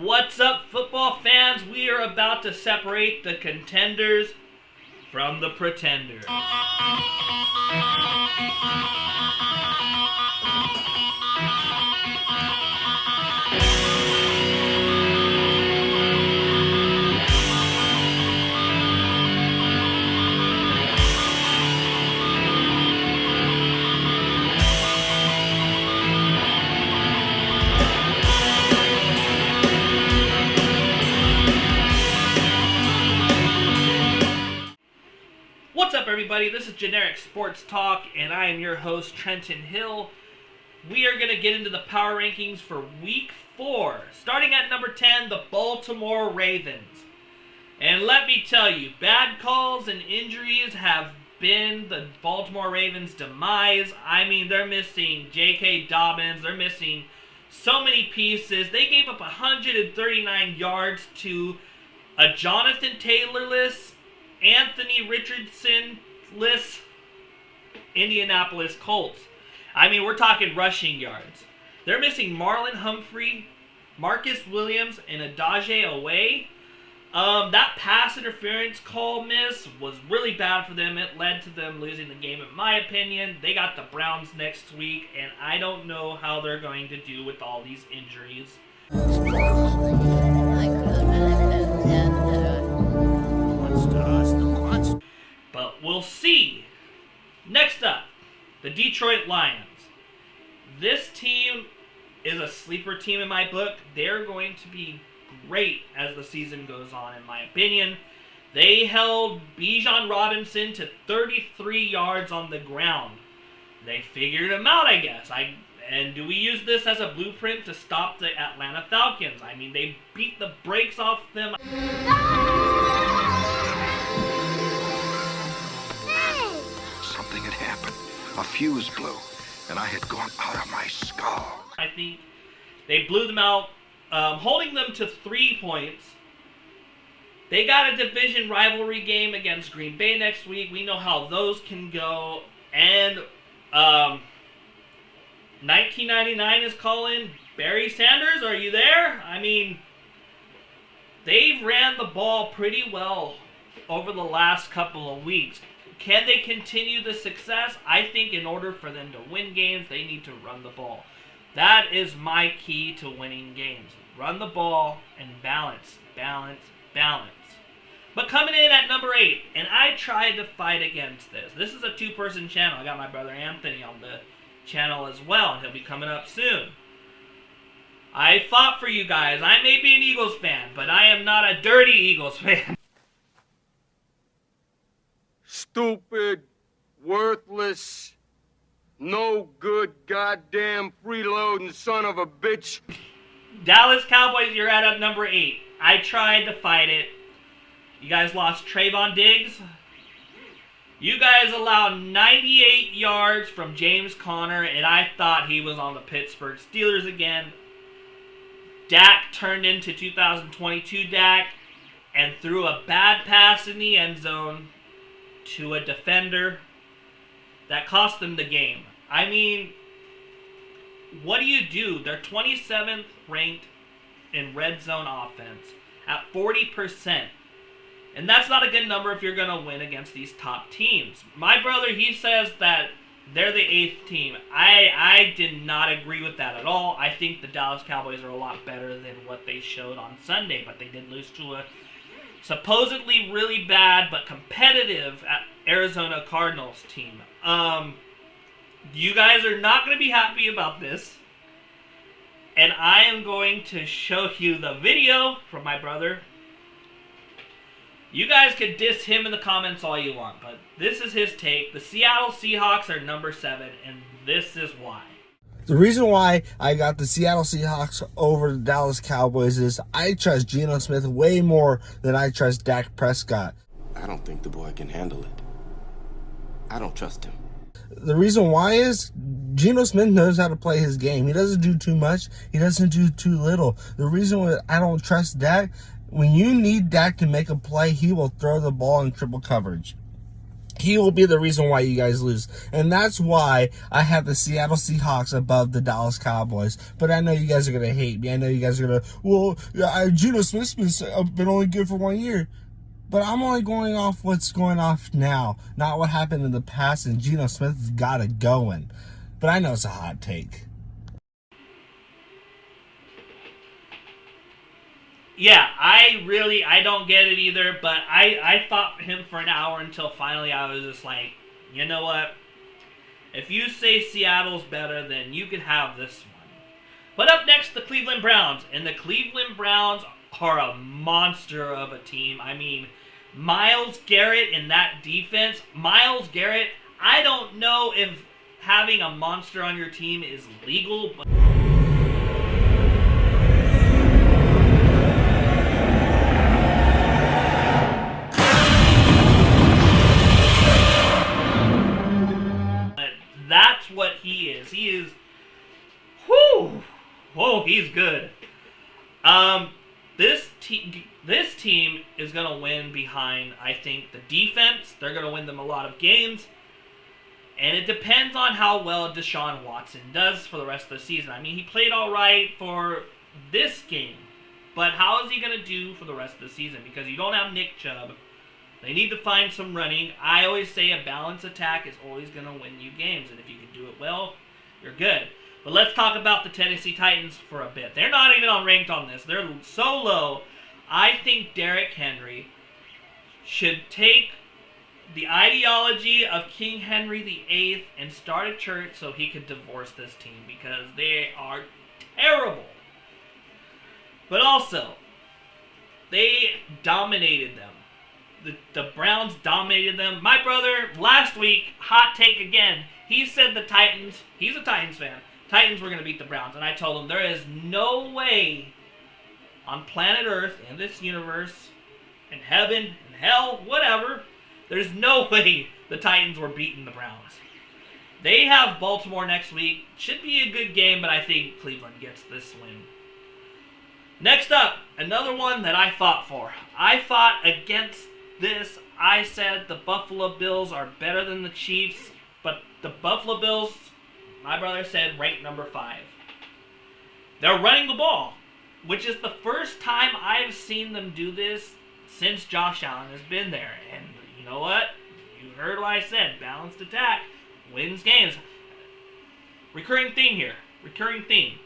What's up, football fans? We are about to separate the contenders from the pretenders. What's up, everybody? This is Generic Sports Talk, and I am your host, Trenton Hill. We are going to get into the power rankings for Week 4. Starting at number 10, the Baltimore Ravens. And let me tell you, bad calls and injuries have been the Baltimore Ravens' demise. I mean, they're missing J.K. Dobbins. They're missing so many pieces. They gave up 139 yards to a Jonathan Taylor-less, Anthony Richardson-less Indianapolis Colts. I mean, we're talking rushing yards. They're missing Marlon Humphrey, Marcus Williams, and Adebayo away. That pass interference call miss was really bad for them. It led to them losing the game, in my opinion. They got the Browns next week, and I don't know how they're going to do with all these injuries. But we'll see. Next up, the Detroit Lions. This team is a sleeper team in my book. They're going to be great as the season goes on, in my opinion. They held Bijan Robinson to 33 yards on the ground. They figured him out, I guess. And do we use this as a blueprint to stop the Atlanta Falcons? I mean, they beat the brakes off them. Something had happened. A fuse blew, and I had gone out of my skull. I think they blew them out, holding them to 3 points. They got a division rivalry game against Green Bay next week. We know how those can go. And 1999 is calling. Barry Sanders, are you there? I mean, they've ran the ball pretty well over the last couple of weeks. Can they continue the success? I think in order for them to win games, they need to run the ball. That is my key to winning games. Run the ball and balance, balance, balance. But coming in at number 8, and I tried to fight against this. This is a 2-person channel. I got my brother Anthony on the channel as well, and he'll be coming up soon. I fought for you guys. I may be an Eagles fan, but I am not a dirty Eagles fan. Stupid, worthless, no good, goddamn freeloading son of a bitch. Dallas Cowboys, you're at number 8. I tried to fight it. You guys lost Trayvon Diggs. You guys allowed 98 yards from James Conner, and I thought he was on the Pittsburgh Steelers again. Dak turned into 2022 Dak and threw a bad pass in the end zone to a defender that cost them the game. I mean, what do? They're 27th ranked in red zone offense at 40%. And that's not a good number if you're going to win against these top teams. My brother, he says that they're the 8th team. I did not agree with that at all. I think the Dallas Cowboys are a lot better than what they showed on Sunday, but they did lose to a supposedly really bad but competitive Arizona Cardinals team. You guys are not going to be happy about this. And I am going to show you the video from my brother. You guys could diss him in the comments all you want, but this is his take. The Seattle Seahawks are number 7, and this is why. The reason why I got the Seattle Seahawks over the Dallas Cowboys is I trust Geno Smith way more than I trust Dak Prescott. I don't think the boy can handle it. I don't trust him. The reason why is Geno Smith knows how to play his game. He doesn't do too much. He doesn't do too little. The reason why I don't trust Dak, when you need Dak to make a play, he will throw the ball in triple coverage. he will be the reason why you guys lose. And that's why I have the Seattle Seahawks above the Dallas Cowboys. But I know you guys are going to hate me. I know you guys are going to, well, Geno Smith's been only good for 1 year. But I'm only going off what's going off now, not what happened in the past, and Geno Smith's got it going. But I know it's a hot take. Yeah, I don't get it either, but I fought him for an hour until finally I was just like, you know what? If you say Seattle's better, then you can have this one. But up next, the Cleveland Browns. And the Cleveland Browns are a monster of a team. I mean, Myles Garrett in that defense. Myles Garrett, I don't know if having a monster on your team is legal, but... That's what he is. He is, he's good. This team is gonna win behind, I think, the defense. They're gonna win them a lot of games, and it depends on how well Deshaun Watson does for the rest of the season. I mean, he played all right for this game, but how is he gonna do for the rest of the season? Because you don't have Nick Chubb. They need to find some running. I always say a balanced attack is always going to win you games. And if you can do it well, you're good. But let's talk about the Tennessee Titans for a bit. They're not even ranked on this. They're so low. I think Derrick Henry should take the ideology of King Henry VIII and start a church so he could divorce this team. Because they are terrible. But also, they dominated them. The Browns dominated them. My brother, last week, hot take again, he said the Titans, he's a Titans fan, Titans were going to beat the Browns. And I told him there is no way on planet Earth, in this universe, in heaven, in hell, whatever, there's no way the Titans were beating the Browns. They have Baltimore next week. Should be a good game, but I think Cleveland gets this win. Next up, another one that I fought for. I fought against this. I said the Buffalo Bills are better than the Chiefs, but the Buffalo Bills, my brother said, ranked number 5. They're running the ball, which is the first time I've seen them do this since Josh Allen has been there. And you know what? You heard what I said. Balanced attack wins games. Recurring theme here. Recurring theme.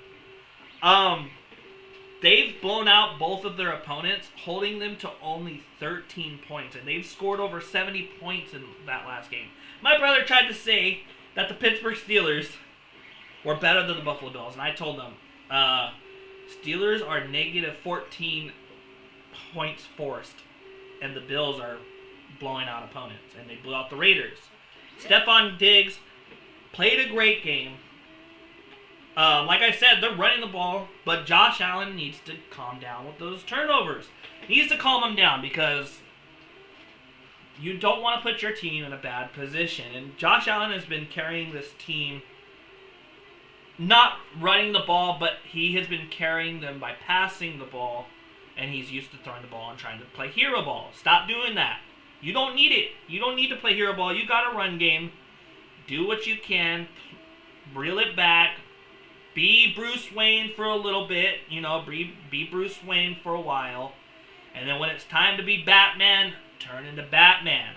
They've blown out both of their opponents, holding them to only 13 points. And they've scored over 70 points in that last game. My brother tried to say that the Pittsburgh Steelers were better than the Buffalo Bills. And I told them, Steelers are negative 14 points forced. And the Bills are blowing out opponents. And they blew out the Raiders. Stephon Diggs played a great game. Like I said, they're running the ball, but Josh Allen needs to calm down with those turnovers. He needs to calm them down because you don't want to put your team in a bad position. And Josh Allen has been carrying this team, not running the ball, but he has been carrying them by passing the ball, and he's used to throwing the ball and trying to play hero ball. Stop doing that. You don't need it. You don't need to play hero ball. You got a run game. Do what you can. Reel it back. Be Bruce Wayne for a little bit, be Bruce Wayne for a while. And then when it's time to be Batman, turn into Batman.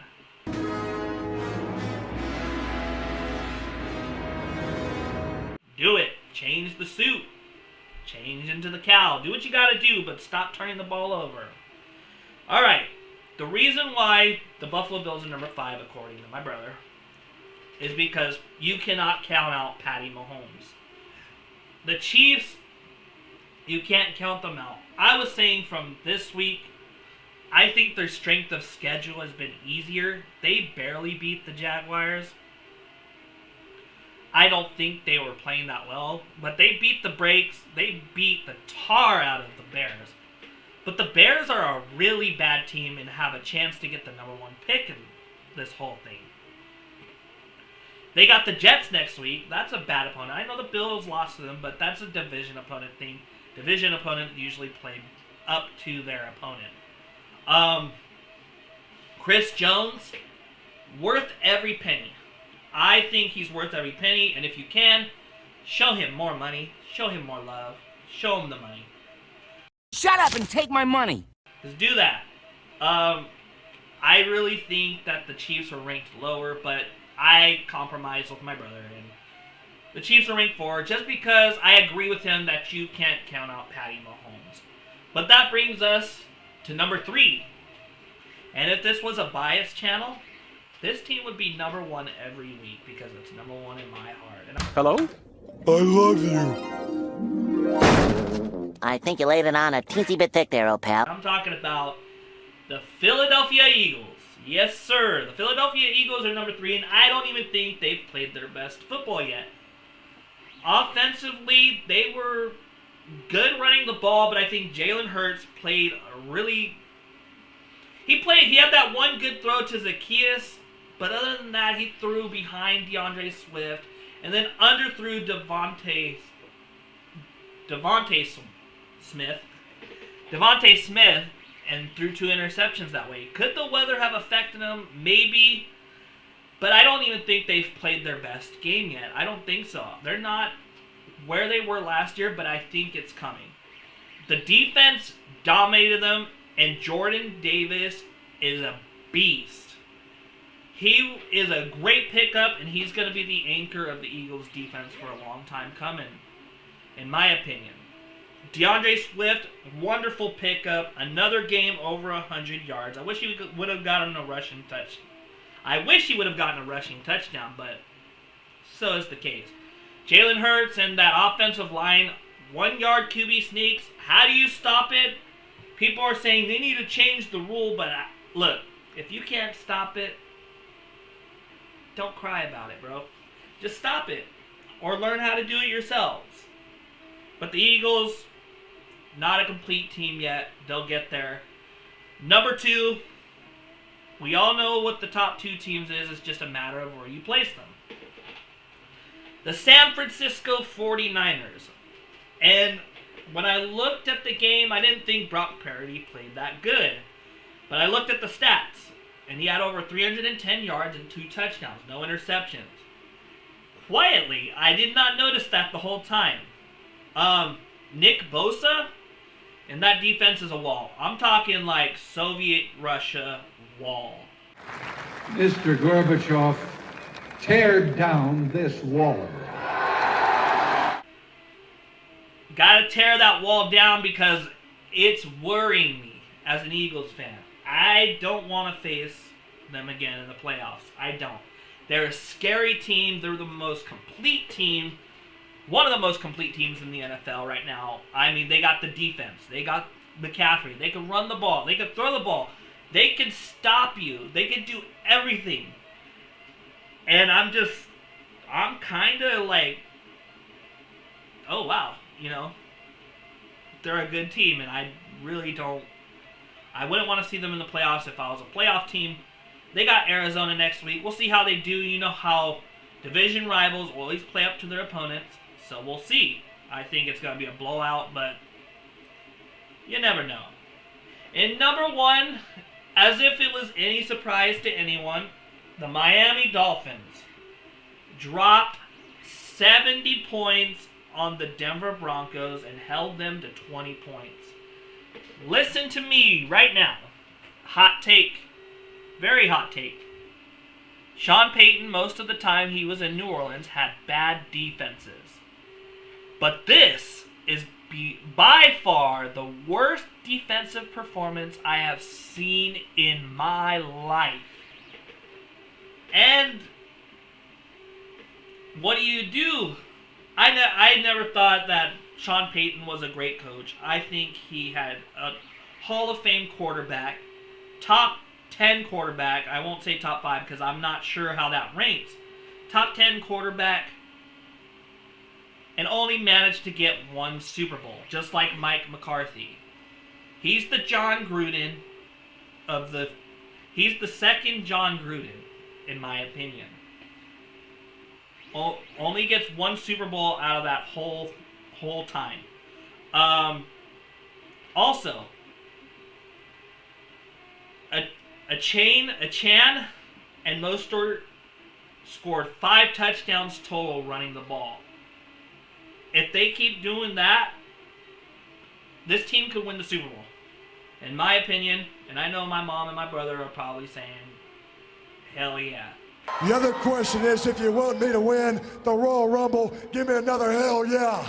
Do it. Change the suit. Change into the cowl. Do what you gotta do, but stop turning the ball over. Alright. The reason why the Buffalo Bills are number 5, according to my brother, is because you cannot count out Patty Mahomes. The Chiefs, you can't count them out. I was saying from this week, I think their strength of schedule has been easier. They barely beat the Jaguars. I don't think they were playing that well, but they beat the brakes. They beat the tar out of the Bears. But the Bears are a really bad team and have a chance to get the number 1 pick in this whole thing. They got the Jets next week. That's a bad opponent. I know the Bills lost to them, but that's a division opponent thing. Division opponent usually play up to their opponent. Chris Jones, Worth every penny. I think he's worth every penny, and if you can, show him more money, show him more love, show him the money. Shut up and take my money. Just do that. I really think that the Chiefs are ranked lower, but I compromise with my brother, and the Chiefs are ranked 4 just because I agree with him that you can't count out Patty Mahomes. But that brings us to number 3. And if this was a biased channel, this team would be number 1 every week because it's number 1 in my heart. And Hello? I love you. I think you laid it on a teensy bit thick there, old pal. I'm talking about the Philadelphia Eagles. Yes, sir. The Philadelphia Eagles are number 3, and I don't even think they've played their best football yet. Offensively, they were good running the ball, but I think Jalen Hurts played a really... He had that one good throw to Zacchaeus, but other than that, he threw behind DeAndre Swift, and then underthrew Devontae Smith, and threw 2 interceptions that way. Could the weather have affected him? Maybe. But I don't even think they've played their best game yet. I don't think so. They're not where they were last year, but I think it's coming. The defense dominated them, and Jordan Davis is a beast. He is a great pickup, and he's going to be the anchor of the Eagles' defense for a long time coming, in my opinion. DeAndre Swift, wonderful pickup. Another game over 100 yards. I wish he would have gotten a rushing touchdown. But so is the case. Jalen Hurts and that offensive line, 1-yard QB sneaks. How do you stop it? People are saying they need to change the rule, but look, if you can't stop it, don't cry about it, bro. Just stop it. Or learn how to do it yourselves. But the Eagles, not a complete team yet. They'll get there. Number 2, we all know what the top 2 teams is. It's just a matter of where you place them. The San Francisco 49ers. And when I looked at the game, I didn't think Brock Purdy played that good. But I looked at the stats, and he had over 310 yards and 2 touchdowns, no interceptions. Quietly, I did not notice that the whole time. Nick Bosa, and that defense is a wall. I'm talking like Soviet Russia wall. Mr. Gorbachev, tear down this wall. Gotta tear that wall down because it's worrying me as an Eagles fan. I don't want to face them again in the playoffs. I don't. They're a scary team. They're the most complete team. One of the most complete teams in the NFL right now. I mean, they got the defense. They got McCaffrey. They can run the ball. They can throw the ball. They can stop you. They can do everything. And I'm kind of like, oh, wow. They're a good team, and I wouldn't want to see them in the playoffs if I was a playoff team. They got Arizona next week. We'll see how they do. You know how division rivals always play up to their opponents, so we'll see. I think it's going to be a blowout, but you never know. In number 1, as if it was any surprise to anyone, the Miami Dolphins dropped 70 points on the Denver Broncos and held them to 20 points. Listen to me right now. Hot take. Very hot take. Sean Payton, most of the time he was in New Orleans, had bad defenses. But this is by far the worst defensive performance I have seen in my life. And what do? I never thought that Sean Payton was a great coach. I think he had a Hall of Fame quarterback, top 10 quarterback. I won't say top 5 because I'm not sure how that ranks. Top 10 quarterback, and only managed to get 1 Super Bowl, just like Mike McCarthy. He's the John Gruden he's the second John Gruden, in my opinion. Only gets 1 Super Bowl out of that whole time. Also, a Chan and Mostert scored 5 touchdowns total running the ball. If they keep doing that, this team could win the Super Bowl. In my opinion, and I know my mom and my brother are probably saying, hell yeah. The other question is, if you want me to win the Royal Rumble, give me another hell yeah.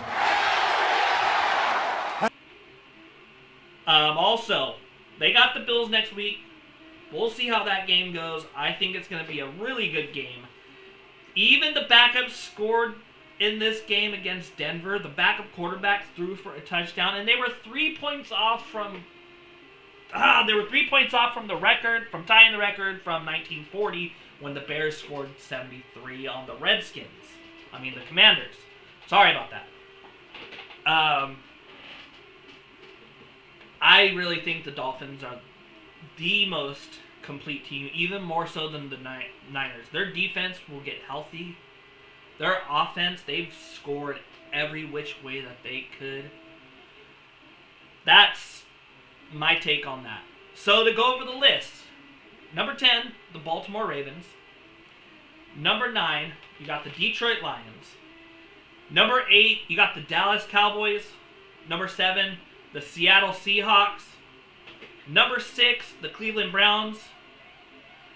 Also, they got the Bills next week. We'll see how that game goes. I think it's going to be a really good game. Even the backups scored in this game against Denver. The backup quarterback threw for a touchdown, and they were 3 points off from... they were 3 points off from the record, from tying the record from 1940 when the Bears scored 73 on the Redskins. I mean, the Commanders. Sorry about that. I really think the Dolphins are the most complete team, even more so than the Niners. Their defense will get healthy. Their offense, they've scored every which way that they could. That's my take on that. So to go over the list, number 10, the Baltimore Ravens. Number 9, you got the Detroit Lions. Number 8, you got the Dallas Cowboys. Number 7, the Seattle Seahawks. Number 6, the Cleveland Browns.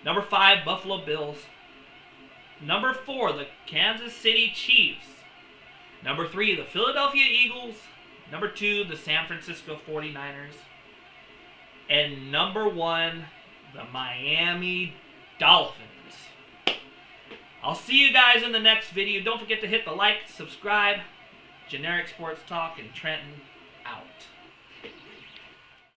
Number 5, Buffalo Bills. Number 4, the Kansas City Chiefs. Number 3, the Philadelphia Eagles. Number 2, the San Francisco 49ers. And number 1, the Miami Dolphins. I'll see you guys in the next video. Don't forget to hit the like, subscribe. Generic Sports Talk and Trenton out.